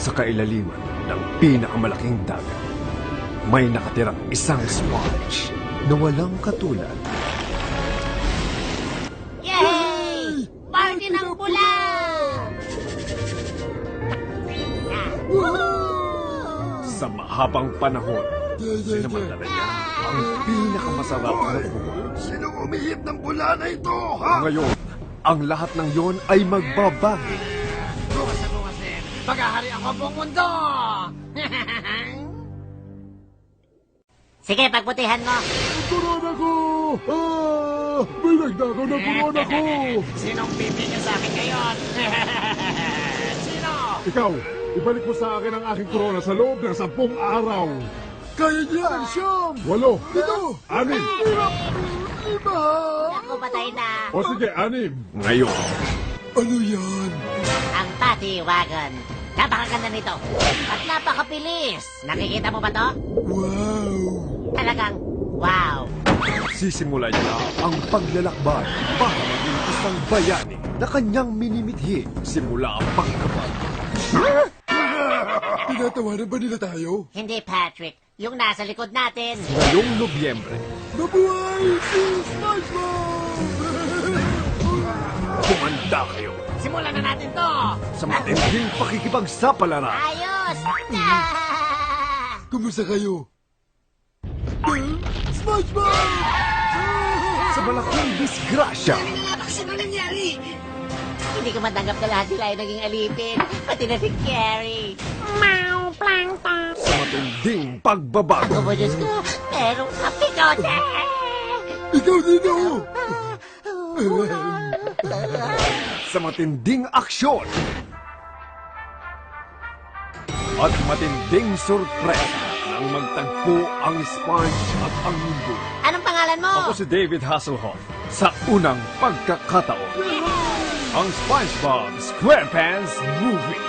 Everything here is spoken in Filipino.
Sa kailaliman ng pinakamalaking dagat, may nakatirang isang sponge na walang katulad. Yay! Party ng pula! Sa mahabang panahon, sinamantala niya ang pinakamasarap na buwan. Sinong umihip ng bula na ito, ha? Ngayon, ang lahat ng yon ay magbabago. Bukas na bukasin, maghahari ako buong mundo! Sige, pagputihan mo. Corona ko! Ah! May nagdakaw ng corona ko! Sinong bibigyan sa akin ngayon? Sino? Ikaw, ibalik mo sa akin ang aking corona sa loob ng 10 araw. Kaya niya ang 8, 8, 7, 6. Ako patay na. O sige, 6. Ngayon, Ano yan? Ang Pati Wagon. Napakaganda nito. At napakabilis. Nakikita mo ba to? Wow! Talagang wow. sisimulan niya ang paglalakbay para maging isang bayani na kanyang minimithi simula ang pagkabal. Tinatawanan ba nila tayo? Hindi, Patrick. Yung nasa likod natin. Ngayong Nobyembre, Mabuhay si SpongeBob! kumanda kayo Simulan na natin to. sa matinding pakikipagsapalaran. Ayos! Kumusta kayo? SpongeBob! Sa malaking disgrasya, Hindi ko matanggap na lahat sila ay naging alipin. Pati na si Carrie. Meow, plankton. sa matinding pagbabago, Ako po, Diyos ko. Merong kapikote. Ikaw din ako! sa matinding aksyon, at matinding sorpresa nang magtagpo ang Sponge at ang mundo. Anong pangalan mo? Ako si David Hasselhoff sa unang pagkakataon. Ang SpongeBob SquarePants Movie.